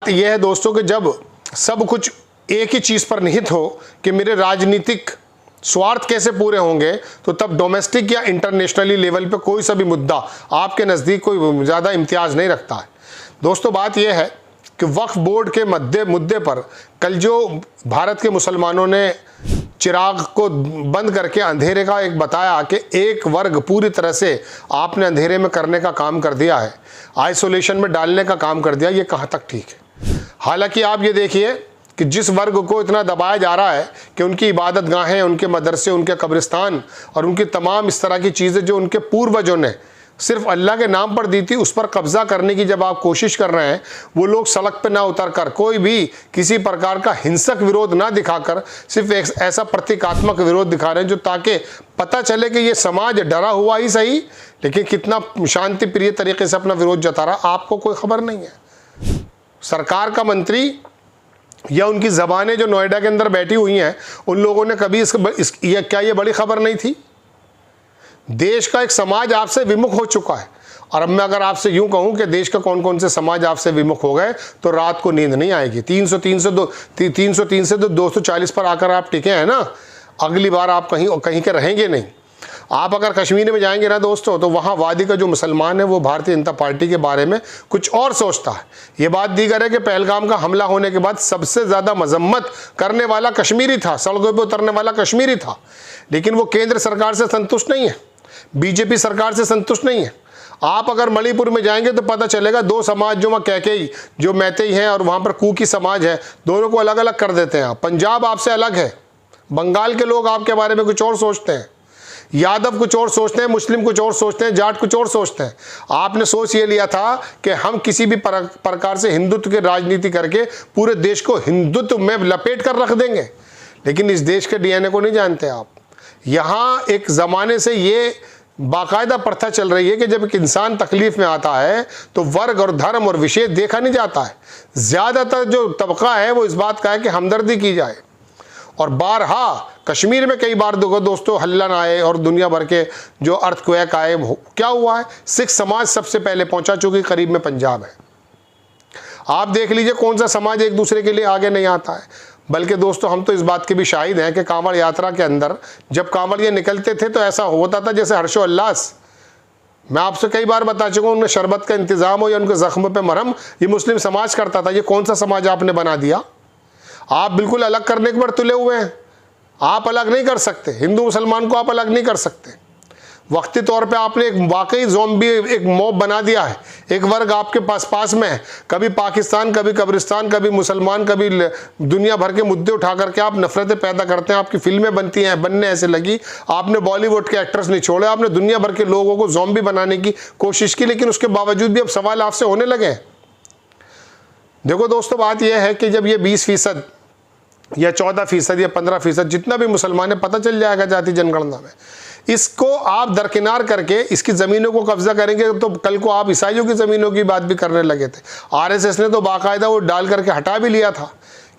यह है दोस्तों कि जब सब कुछ एक ही चीज़ पर निहित हो कि मेरे राजनीतिक स्वार्थ कैसे पूरे होंगे, तो तब डोमेस्टिक या इंटरनेशनली लेवल पे कोई सा भी मुद्दा आपके नज़दीक कोई ज़्यादा इम्तियाज़ नहीं रखता है। दोस्तों बात यह है कि वक्फ बोर्ड के मुद्दे पर कल जो भारत के मुसलमानों ने चिराग को बंद करके अंधेरे का एक बताया कि एक वर्ग पूरी तरह से आपने अंधेरे में करने का काम कर दिया है, आइसोलेशन में डालने का काम कर दिया, ये कहाँ तक ठीक है। हालांकि आप ये देखिए कि जिस वर्ग को इतना दबाया जा रहा है कि उनकी इबादत गाहें, उनके मदरसे, उनके कब्रिस्तान और उनकी तमाम इस तरह की चीज़ें जो उनके पूर्वजों ने सिर्फ अल्लाह के नाम पर दी थी, उस पर कब्जा करने की जब आप कोशिश कर रहे हैं, वो लोग सड़क पे ना उतर कर कोई भी किसी प्रकार का हिंसक विरोध ना दिखाकर सिर्फ एक ऐसा प्रतीकात्मक विरोध दिखा रहे हैं जो ताकि पता चले कि ये समाज डरा हुआ ही सही लेकिन कितना शांति प्रिय तरीके से अपना विरोध जता रहा, आपको कोई खबर नहीं है। सरकार का मंत्री या उनकी ज़बानें जो नोएडा के अंदर बैठी हुई हैं, उन लोगों ने कभी क्या ये बड़ी खबर नहीं थी? देश का एक समाज आपसे विमुख हो चुका है। और अब मैं अगर आपसे यूं कहूं कि देश का कौन कौन से समाज आपसे विमुख हो गए तो रात को नींद नहीं आएगी। 303 से 240 पर आकर आप टिके हैं ना, अगली बार आप कहीं के रहेंगे नहीं। आप अगर कश्मीर में जाएंगे ना दोस्तों, तो वहाँ वादी का जो मुसलमान है वो भारतीय जनता पार्टी के बारे में कुछ और सोचता है। ये बात दीगर है कि पहलगाम का हमला होने के बाद सबसे ज़्यादा मजम्मत करने वाला कश्मीरी था, सड़कों पर उतरने वाला कश्मीरी था, लेकिन वो केंद्र सरकार से संतुष्ट नहीं है, बीजेपी सरकार से संतुष्ट नहीं है। आप अगर मणिपुर में जाएंगे तो पता चलेगा दो समाज जो वहाँ कैकेई जो मैतेई हैं और वहाँ पर कुकी समाज है, दोनों को अलग अलग कर देते हैं आप। पंजाब आपसे अलग है, बंगाल के लोग आपके बारे में कुछ और सोचते हैं, यादव कुछ और सोचते हैं, मुस्लिम कुछ और सोचते हैं, जाट कुछ और सोचते हैं। आपने सोच ये लिया था कि हम किसी भी प्रकार से हिंदुत्व की राजनीति करके पूरे देश को हिंदुत्व में लपेट कर रख देंगे, लेकिन इस देश के डीएनए को नहीं जानते आप। यहाँ एक ज़माने से ये बाकायदा प्रथा चल रही है कि जब एक इंसान तकलीफ में आता है तो वर्ग और धर्म और विषय देखा नहीं जाता है। ज़्यादातर जो तबका है वो इस बात का है कि हमदर्दी की जाए। और बारहा कश्मीर में कई बार दोस्तों हल्ला आए और दुनिया भर के जो अर्थक्वेक आए, क्या हुआ है? सिख समाज सबसे पहले पहुंचा, चूंकि करीब में पंजाब है। आप देख लीजिए कौन सा समाज एक दूसरे के लिए आगे नहीं आता है। बल्कि दोस्तों हम तो इस बात के भी शाहिद हैं कि कांवड़ यात्रा के अंदर जब कांवड़िए निकलते थे तो ऐसा होता था जैसे हर्षोल्लास। मैं आपसे कई बार बता चुका हूँ, उनमें शरबत का इंतजाम हो या उनके जख्म पे मरहम, ये मुस्लिम समाज करता था। ये कौन सा समाज आपने बना दिया? आप बिल्कुल अलग करने के पर तुले हुए हैं। आप अलग नहीं कर सकते, हिंदू मुसलमान को आप अलग नहीं कर सकते। वक्ती तौर पे आपने एक वाकई ज़ॉम्बी एक मॉब बना दिया है। एक वर्ग आपके पास में है, कभी पाकिस्तान, कभी कब्रिस्तान, कभी मुसलमान, कभी दुनिया भर के मुद्दे उठा करके आप नफरतें पैदा करते हैं। आपकी फिल्में बनती हैं, बनने ऐसे लगी। आपने बॉलीवुड के एक्टर्स नहीं छोड़े, आपने दुनिया भर के लोगों को ज़ॉम्बी बनाने की कोशिश की, लेकिन उसके बावजूद भी अब सवाल आपसे होने लगे हैं। देखो दोस्तों, बात यह है कि जब ये 20% या 14% या 15% जितना भी मुसलमान है, पता चल जाएगा जाति जनगणना में, इसको आप दरकिनार करके इसकी ज़मीनों को कब्जा करेंगे तो कल को आप ईसाइयों की ज़मीनों की बात भी करने लगे थे। आरएसएस ने तो बाकायदा वो डाल करके हटा भी लिया था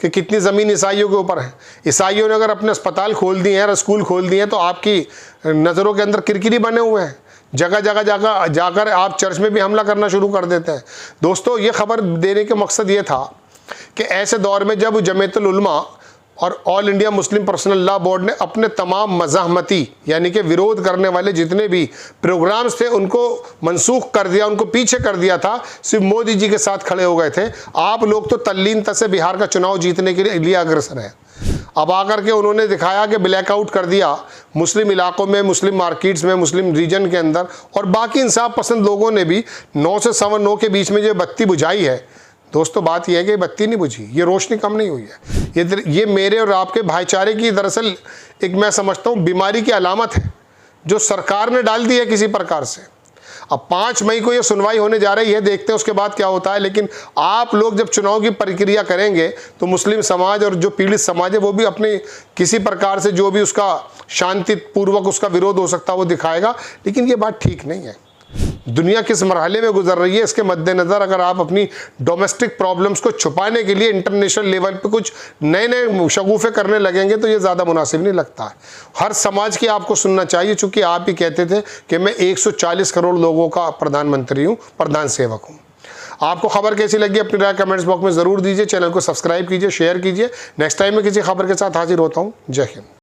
कि कितनी ज़मीन ईसाइयों के ऊपर है। ईसाइयों ने अगर अपने अस्पताल खोल दिए हैं, स्कूल खोल दिए हैं, तो आपकी नज़रों के अंदर किरकिरी बने हुए हैं। जगह जगह जाकर आप चर्च में भी हमला करना शुरू कर देते हैं। दोस्तों, ये खबर देने के मकसद ये था कि ऐसे दौर में जब जमीयतुल उलमा और all India Muslim personal law board ने अपने तमाम मज़ाहमती यानी कि विरोध करने वाले जितने भी प्रोग्राम्स थे उनको मनसूख कर दिया, उनको पीछे कर दिया था, सिर्फ मोदी जी के साथ खड़े हो गए थे। आप लोग तो तल्लीनता से बिहार का चुनाव जीतने के लिए अग्रसर हैं। अब आकर के उन्होंने दिखाया कि ब्लैकआउट कर दिया मुस्लिम इलाकों में, मुस्लिम मार्केट्स में, मुस्लिम रीजन के अंदर, और बाकी इंसाफ पसंद लोगों ने भी 9 से 9:15 के बीच में जो बत्ती बुझाई है। दोस्तों, बात यह है कि बत्ती नहीं बुझी, ये रोशनी कम नहीं हुई है। ये मेरे और आपके भाईचारे की दरअसल एक, मैं समझता हूँ, बीमारी की अलामत है जो सरकार ने डाल दी है किसी प्रकार से। अब 5 मई को ये सुनवाई होने जा रही है, देखते हैं उसके बाद क्या होता है। लेकिन आप लोग जब चुनाव की प्रक्रिया करेंगे तो मुस्लिम समाज और जो पीड़ित समाज है वो भी अपनी किसी प्रकार से जो भी उसका शांतिपूर्वक उसका विरोध हो सकता है वो दिखाएगा। लेकिन ये बात ठीक नहीं है। दुनिया किस मरहले में गुजर रही है, इसके मद्देनज़र अगर आप अपनी डोमेस्टिक प्रॉब्लम्स को छुपाने के लिए इंटरनेशनल लेवल पे कुछ नए नए शगुफे करने लगेंगे तो ये ज़्यादा मुनासिब नहीं लगता है। हर समाज की आपको सुनना चाहिए, चूँकि आप ही कहते थे कि मैं 140 करोड़ लोगों का प्रधानमंत्री हूँ, प्रधान सेवक हूँ। आपको खबर कैसी लगी अपनी राय कमेंट्स बॉक्स में ज़रूर दीजिए। चैनल को सब्सक्राइब कीजिए, शेयर कीजिए। नेक्स्ट टाइम मैं किसी खबर के साथ हाजिर होता हूँ। जय हिंद।